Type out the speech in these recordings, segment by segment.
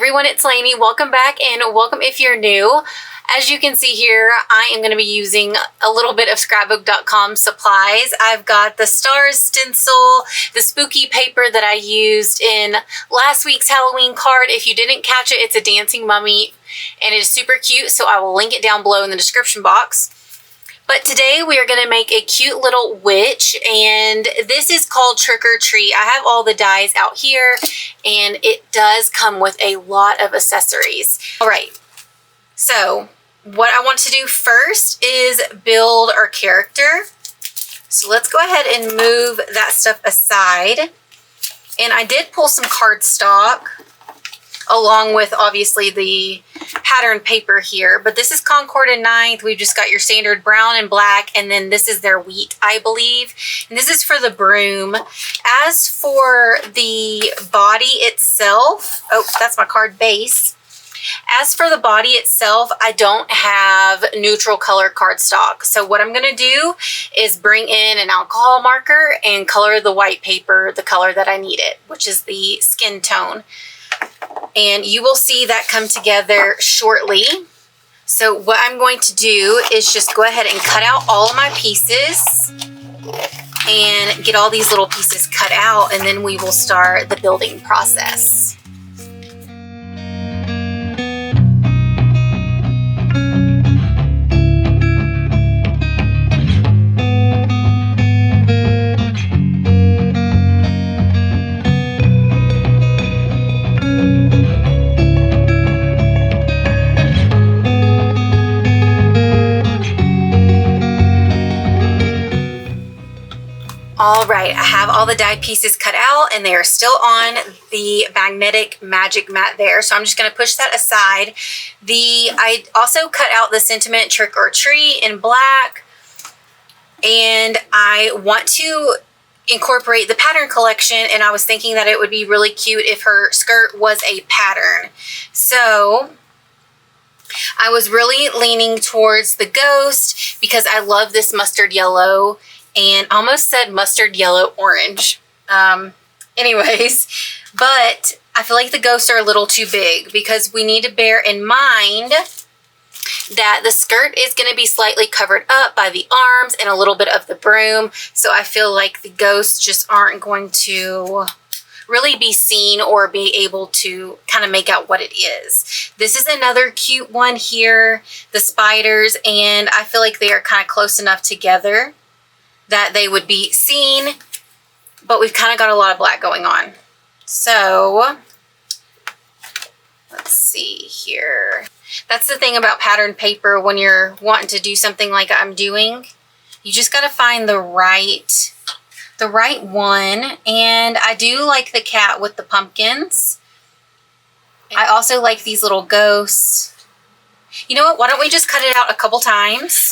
everyone, it's Lainey. Welcome back and welcome if you're new. As you can see here, I am going to be using a little bit of scrapbook.com supplies. I've got the stars stencil, the spooky paper that I used in last week's Halloween card. If you didn't catch it, it's a dancing mummy and it is super cute, so I will link it down below in the description box. But today we are going to make a cute little witch, and this is called Trick or Treat. I have all the dies out here, and it does come with a lot of accessories. All right, so what I want to do first is build our character. So let's go ahead and move that stuff aside. And I did pull some cardstock along with obviously the pattern paper here, but this is Concord and 9th. We've just got your standard brown and black, and then this is their wheat, I believe, and this is for the broom. As for the body itself, oh, that's my card base. As for the body itself, I don't have neutral color cardstock, so what I'm going to do is bring in an alcohol marker and color the white paper the color that I need it, which is the skin tone. And you will see that come together shortly. So what I'm going to do is just go ahead and cut out all of my pieces and get all these little pieces cut out, and then we will start the building process. All right, I have all the die pieces cut out and they are still on the magnetic magic mat there. So I'm just gonna push that aside. I also cut out the sentiment Trick or Treat in black, and I want to incorporate the pattern collection, and I was thinking that it would be really cute if her skirt was a pattern. So I was really leaning towards the ghost because I love this mustard yellow, and almost said mustard yellow orange. Anyways, but I feel like the ghosts are a little too big because we need to bear in mind that the skirt is going to be slightly covered up by the arms and a little bit of the broom. So I feel like the ghosts just aren't going to really be seen or be able to kind of make out what it is. This is another cute one here, the spiders, and I feel like they are kind of close enough together that they would be seen, but we've kind of got a lot of black going on. So let's see here. That's the thing about pattern paper when you're wanting to do something like I'm doing. You just got to find the right one. And I do like the cat with the pumpkins. I also like these little ghosts. You know what? Why don't we just cut it out a couple times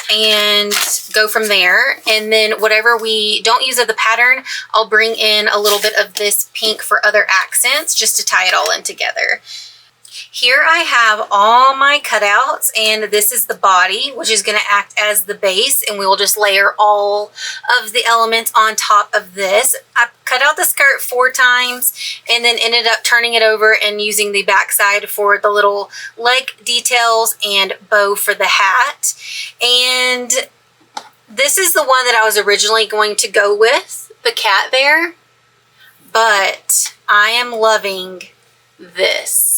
and go from there, and then whatever we don't use of the pattern, I'll bring in a little bit of this pink for other accents just to tie it all in together. Here I have all my cutouts, and this is the body, which is going to act as the base, and we will just layer all of the elements on top of this. I cut out the skirt 4 times and then ended up turning it over and using the backside for the little leg details and bow for the hat. And this is the one that I was originally going to go with, the cat there, but I am loving this.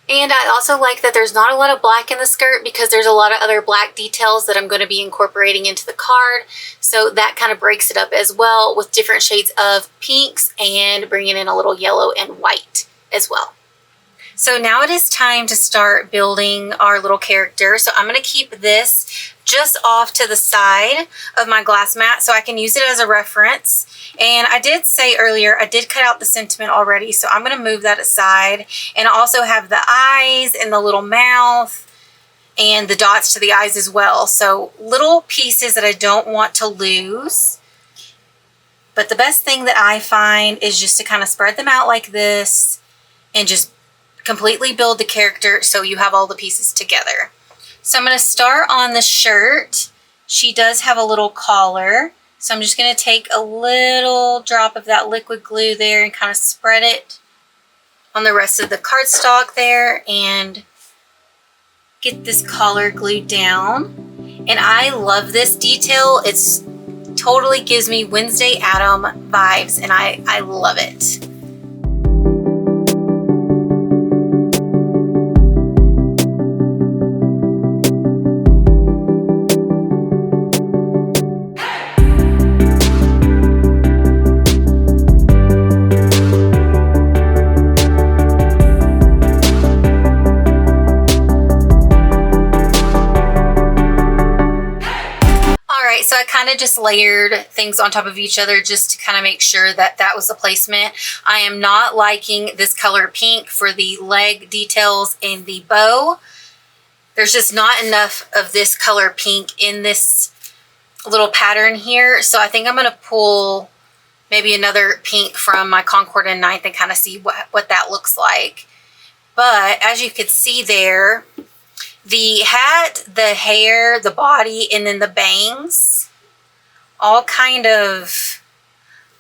And I also like that there's not a lot of black in the skirt because there's a lot of other black details that I'm going to be incorporating into the card. So that kind of breaks it up as well with different shades of pinks and bringing in a little yellow and white as well. So now it is time to start building our little character. So I'm going to keep this just off to the side of my glass mat so I can use it as a reference. And I did say earlier, I did cut out the sentiment already, so I'm going to move that aside. And I also have the eyes and the little mouth and the dots to the eyes as well. So little pieces that I don't want to lose. But the best thing that I find is just to kind of spread them out like this and just completely build the character so you have all the pieces together. So I'm going to start on the shirt. She does have a little collar. So I'm just going to take a little drop of that liquid glue there and kind of spread it on the rest of the cardstock there and get this collar glued down. And I love this detail. It's totally gives me Wednesday Atom vibes, and I love it. So I kind of just layered things on top of each other just to kind of make sure that that was the placement. I am not liking this color pink for the leg details and the bow. There's just not enough of this color pink in this little pattern here. So I think I'm going to pull maybe another pink from my Concord and 9th and kind of see what that looks like. But as you could see there, the hat, the hair, the body, and then the bangs all kind of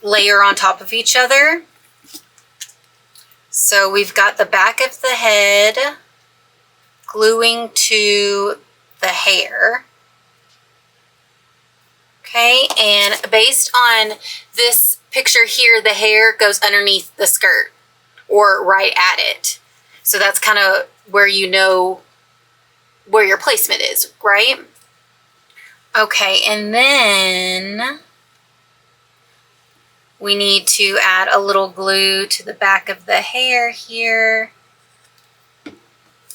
layer on top of each other. So we've got the back of the head gluing to the hair. Okay, and based on this picture here, the hair goes underneath the skirt or right at it. So that's kind of where you know where your placement is, right? Okay, and then we need to add a little glue to the back of the hair here,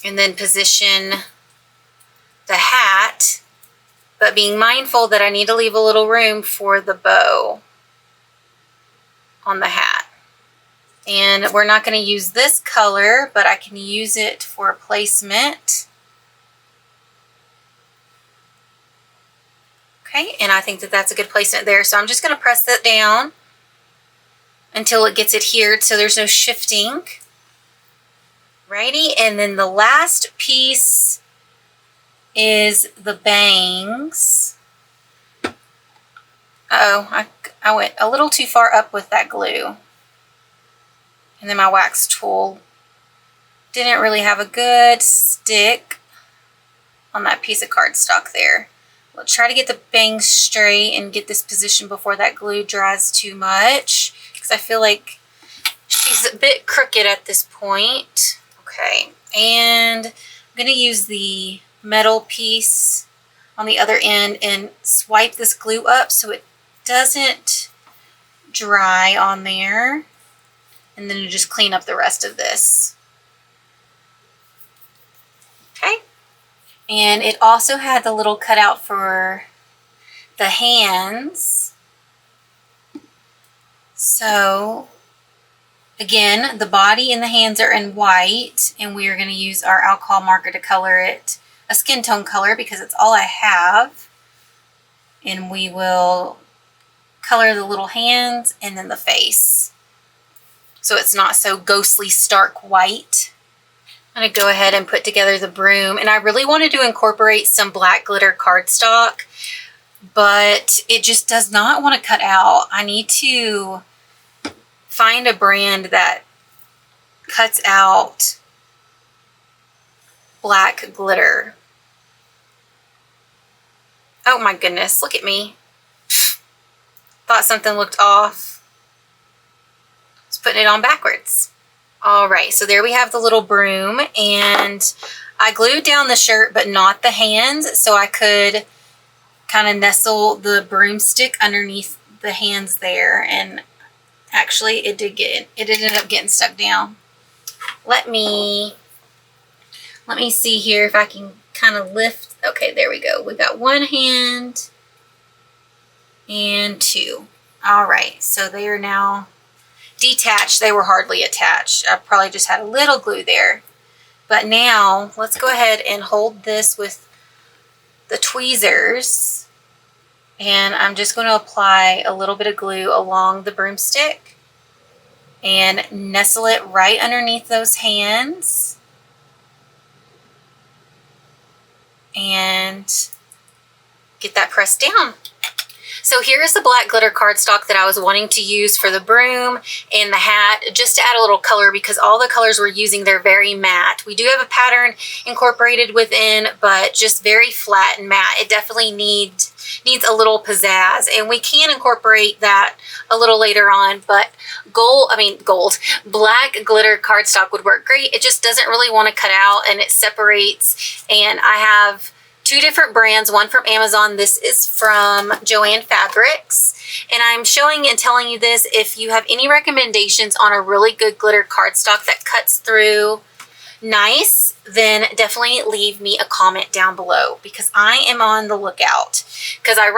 and then position the hat, but being mindful that I need to leave a little room for the bow on the hat. And we're not going to use this color, but I can use it for placement. Okay, and I think that that's a good placement there. So I'm just going to press that down until it gets adhered so there's no shifting. Righty, and then the last piece is the bangs. Uh-oh, I went a little too far up with that glue. And then my wax tool didn't really have a good stick on that piece of cardstock there. We'll try to get the bangs straight and get this position before that glue dries too much, because I feel like she's a bit crooked at this point. Okay, and I'm going to use the metal piece on the other end and swipe this glue up so it doesn't dry on there, and then just clean up the rest of this. Okay. And it also had the little cutout for the hands. So again, the body and the hands are in white, and we are going to use our alcohol marker to color it a skin tone color because it's all I have. And we will color the little hands and then the face, so it's not so ghostly stark white. I'm going to go ahead and put together the broom, and I really wanted to incorporate some black glitter cardstock, but it just does not want to cut out. I need to find a brand that cuts out black glitter. Oh my goodness, look at me. Thought something looked off. Just putting it on backwards. All right, so there we have the little broom, and I glued down the shirt but not the hands, so I could kind of nestle the broomstick underneath the hands there, and actually it ended up getting stuck down. Let me see here if I can kind of lift. Okay, there we go. We got one hand and two. All right, so they are now detached. They were hardly attached. I probably just had a little glue there. But now let's go ahead and hold this with the tweezers, and I'm just going to apply a little bit of glue along the broomstick and nestle it right underneath those hands and get that pressed down. So here's the black glitter cardstock that I was wanting to use for the broom and the hat, just to add a little color, because all the colors we're using, they're very matte. We do have a pattern incorporated within, but just very flat and matte. It definitely needs a little pizzazz, and we can incorporate that a little later on, but black glitter cardstock would work great. It just doesn't really want to cut out, and it separates. And I have two different brands, one from Amazon. This is from Joann Fabrics. And I'm showing and telling you this. If you have any recommendations on a really good glitter cardstock that cuts through nice, then definitely leave me a comment down below, because I am on the lookout. Because I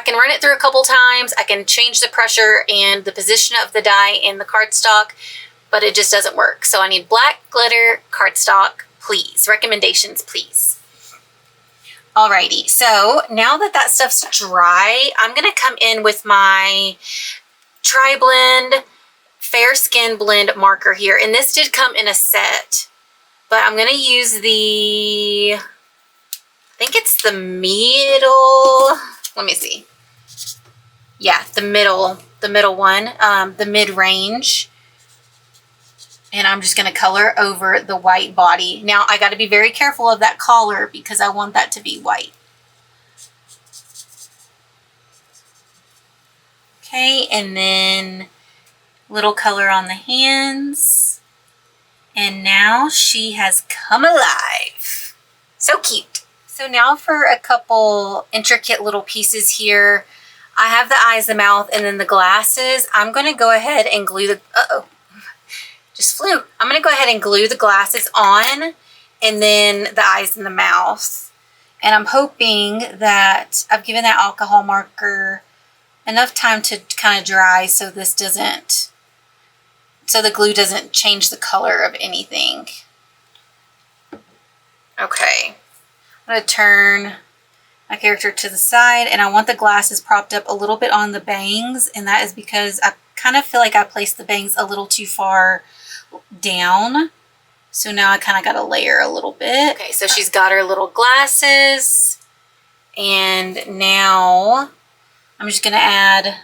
can run it through a couple times. I can change the pressure and the position of the die and the cardstock, but it just doesn't work. So I need black glitter cardstock, please. Recommendations, please. Alrighty, so now that stuff's dry, I'm going to come in with my Tri-Blend Fair Skin Blend marker here. And this did come in a set, but I'm going to use I think it's the middle, let me see. Yeah, the middle one, the mid-range. And I'm just going to color over the white body. Now, I got to be very careful of that collar because I want that to be white. Okay, and then little color on the hands. And now she has come alive. So cute. So now for a couple intricate little pieces here. I have the eyes, the mouth, and then the glasses. I'm going to go ahead and glue the... Just flew. I'm going to go ahead and glue the glasses on, and then the eyes and the mouth. And I'm hoping that I've given that alcohol marker enough time to kind of dry so the glue doesn't change the color of anything. Okay. I'm going to turn my character to the side, and I want the glasses propped up a little bit on the bangs, and that is because I kind of feel like I placed the bangs a little too far down. So now I kind of got to layer a little bit. Okay, so she's got her little glasses, and now I'm just going to add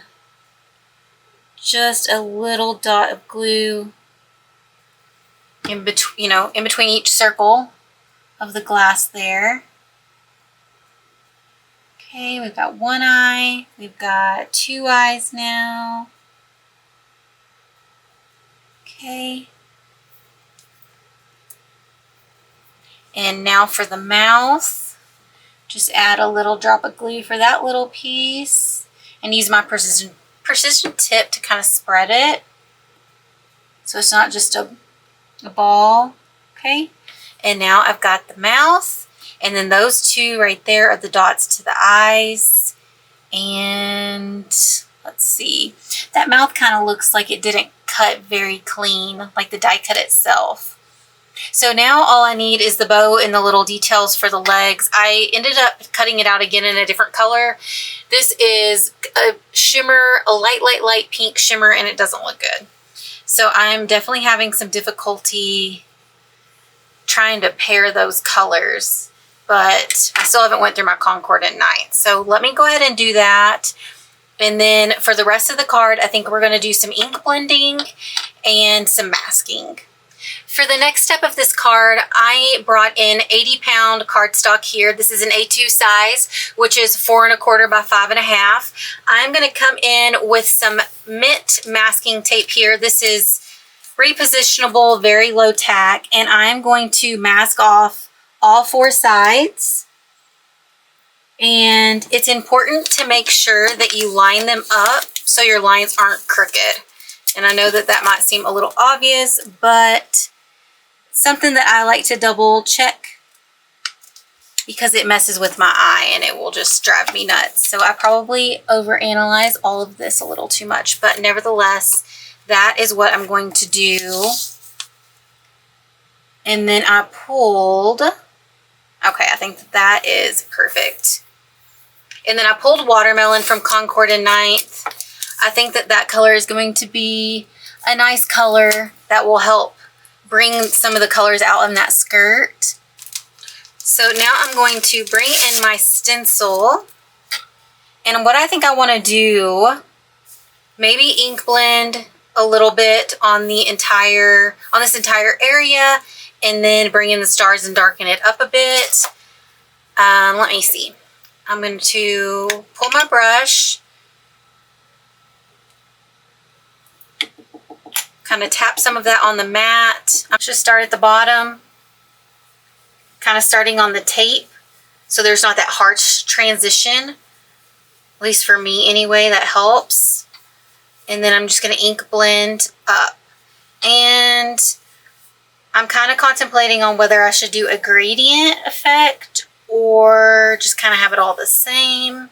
just a little dot of glue in between each circle of the glass there. Okay, we've got one eye, we've got two eyes now. Okay. And now for the mouth, just add a little drop of glue for that little piece and use my precision tip to kind of spread it so it's not just a ball. Okay. And now I've got the mouth, and then those two right there are the dots to the eyes. And let's see, that mouth kind of looks like it didn't cut very clean, like the die cut itself. So now all I need is the bow and the little details for the legs. I ended up cutting it out again in a different color. This is a shimmer, a light pink shimmer, and it doesn't look good. So I'm definitely having some difficulty trying to pair those colors, but I still haven't went through my Concord at night. So let me go ahead and do that. And then for the rest of the card, I think we're going to do some ink blending and some masking. For the next step of this card, I brought in 80-pound cardstock here. This is an A2 size, which is 4 1/4 by 5 1/2. I'm going to come in with some mint masking tape here. This is repositionable, very low tack, and I'm going to mask off all 4 sides. And it's important to make sure that you line them up so your lines aren't crooked. And I know that might seem a little obvious, but something that I like to double check because it messes with my eye and it will just drive me nuts. So I probably overanalyze all of this a little too much, but nevertheless, that is what I'm going to do. And then I pulled, okay, I think that is perfect. And then I pulled Watermelon from Concord and Ninth. I think that color is going to be a nice color that will help bring some of the colors out in that skirt. So now I'm going to bring in my stencil, And what I think I want to do, maybe ink blend a little bit on this entire area, and then bring in the stars and darken it up a bit. Let me see. I'm going to pull my brush, kind of tap some of that on the mat. I'll just start at the bottom, kind of starting on the tape, so there's not that harsh transition. At least for me anyway, that helps. And then I'm just going to ink blend up. And I'm kind of contemplating on whether I should do a gradient effect or just kind of have it all the same.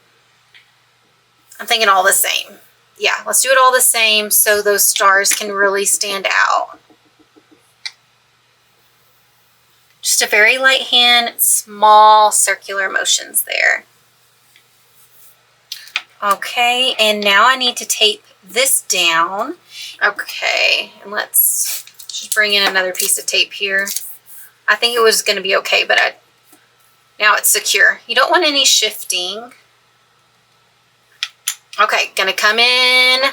I'm thinking all the same. Yeah, let's do it all the same so those stars can really stand out. Just a very light hand, small circular motions there. Okay, and now I need to tape this down. Okay, and let's just bring in another piece of tape here. I think it was going to be okay, but now it's secure. You don't want any shifting. Okay, gonna come in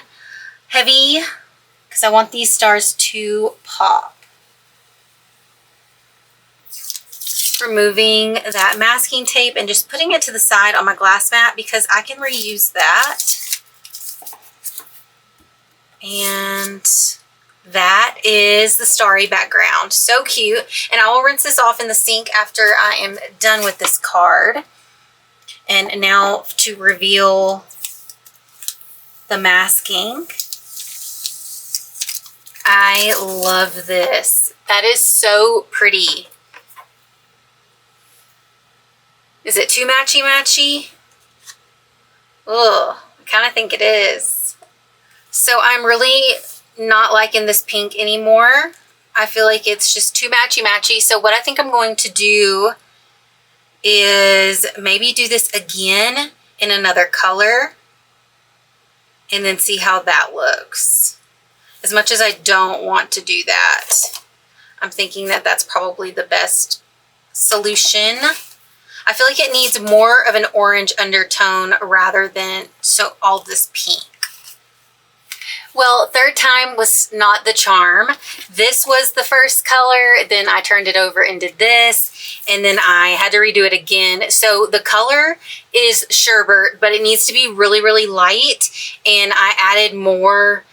heavy because I want these stars to pop. Removing that masking tape and just putting it to the side on my glass mat because I can reuse that. And that is the starry background. So cute. And I will rinse this off in the sink after I am done with this card. And now to reveal the masking. I love this. That is so pretty. Is it too matchy-matchy? Ugh, I kind of think it is. So I'm really not liking this pink anymore. I feel like it's just too matchy-matchy. So what I think I'm going to do is maybe do this again in another color and then see how that looks. As much as I don't want to do that, I'm thinking that that's probably the best solution. I feel like it needs more of an orange undertone rather than all this pink. Well, third time was not the charm. This was the first color, then I turned it over and did this, and then I had to redo it again. So the color is sherbet, but it needs to be really, really light, and I added more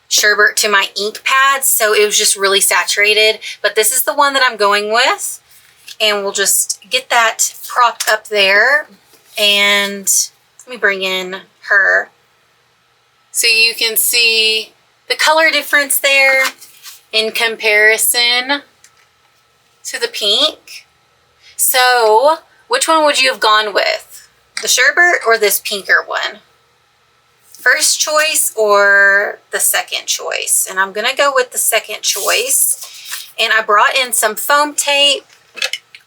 sherbet to my ink pads, so it was just really saturated. But this is the one that I'm going with, and we'll just get that propped up there. And let me bring in her so you can see the color difference there in comparison to the pink. So which one would you have gone with? The sherbet or this pinker one? First choice or the second choice? And I'm gonna go with the second choice. And I brought in some foam tape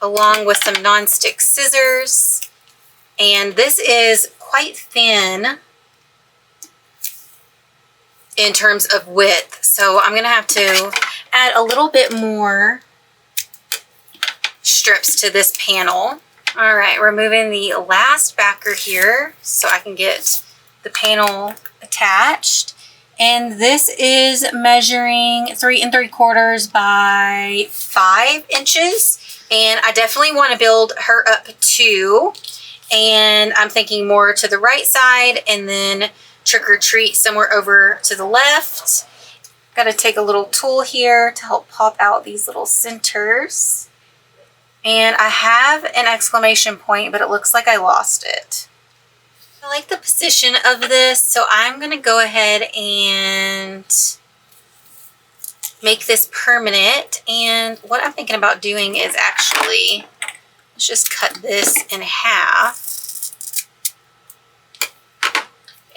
along with some non-stick scissors. And this is quite thin in terms of width. So I'm gonna have to add a little bit more strips to this panel. All right, removing the last backer here so I can get the panel attached. And this is measuring 3 3/4 by 5 inches. And I definitely want to build her up too. And I'm thinking more to the right side and then trick or treat somewhere over to the left. Got to take a little tool here to help pop out these little centers. And I have an exclamation point, but it looks like I lost it. I like the position of this, so I'm going to go ahead and make this permanent. And what I'm thinking about doing is actually, let's just cut this in half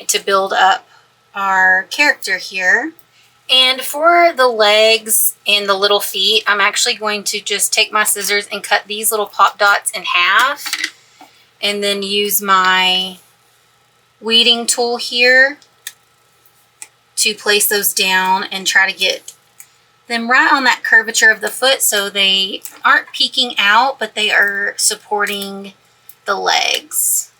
to build up our character here. And for the legs and the little feet, I'm actually going to just take my scissors and cut these little pop dots in half, and then use my weeding tool here to place those down and try to get them right on that curvature of the foot so they aren't peeking out, but they are supporting the legs.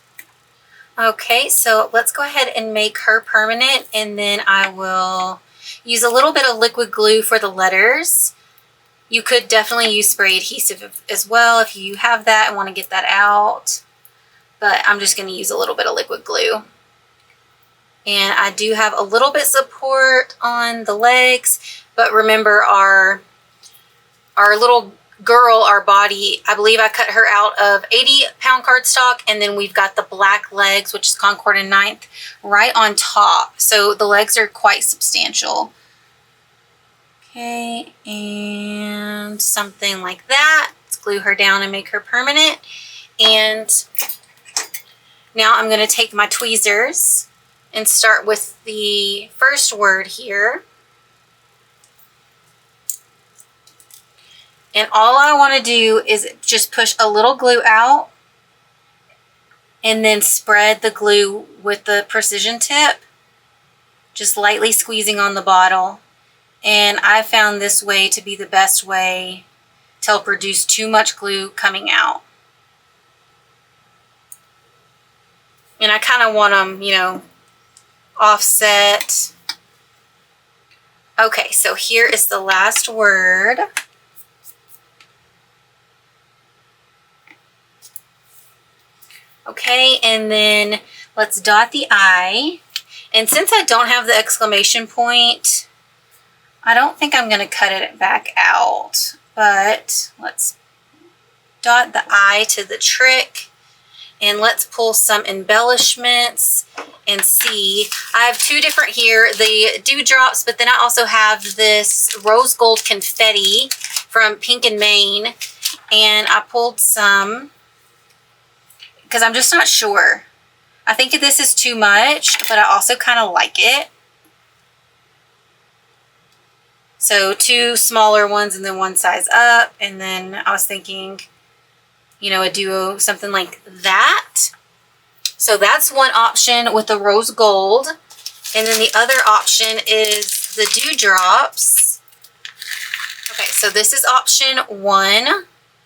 Okay, so let's go ahead and make her permanent, and then I will use a little bit of liquid glue for the letters. You could definitely use spray adhesive as well if you have that and want to get that out, but I'm just going to use a little bit of liquid glue. And I do have a little bit support on the legs, but remember our little girl, our body, I believe I cut her out of 80-pound cardstock, and then we've got the black legs, which is Concord and 9th, right on top. So the legs are quite substantial. Okay, and something like that. Let's glue her down and make her permanent. And now I'm going to take my tweezers and start with the first word here. And all I want to do is just push a little glue out and then spread the glue with the precision tip, just lightly squeezing on the bottle. And I found this way to be the best way to help reduce too much glue coming out. And I kind of want them, you know, offset. Okay, so here is the last word. Okay, and then let's dot the I. And since I don't have the exclamation point, I don't think I'm going to cut it back out. But let's dot the I to the trick. And let's pull some embellishments and see. I have two different here, the dewdrops, but then I also have this rose gold confetti from Pink and Maine. And I pulled some because I'm just not sure. I think this is too much, but I also kind of like it. So 2 smaller ones and then 1 size up. And then I was thinking, you know, a duo, something like that. So that's one option with the rose gold. And then the other option is the dewdrops. Okay, so this is option 1.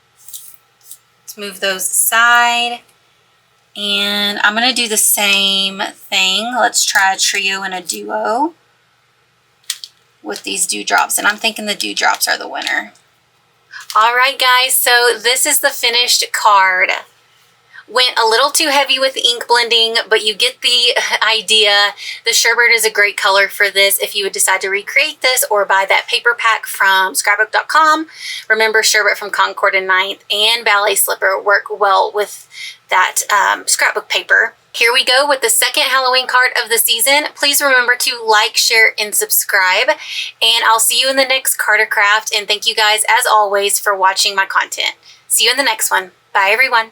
Let's move those aside. And I'm going to do the same thing. Let's try a trio and a duo with these dewdrops. And I'm thinking the dewdrops are the winner. All right, guys, so this is the finished card. Went a little too heavy with the ink blending, but you get the idea. The sherbet is a great color for this if you would decide to recreate this or buy that paper pack from scrapbook.com. Remember, sherbet from Concord and 9th and ballet slipper work well with that scrapbook paper. Here we go with the second Halloween card of the season. Please remember to like, share, and subscribe. And I'll see you in the next card or craft. And thank you guys, as always, for watching my content. See you in the next one. Bye, everyone.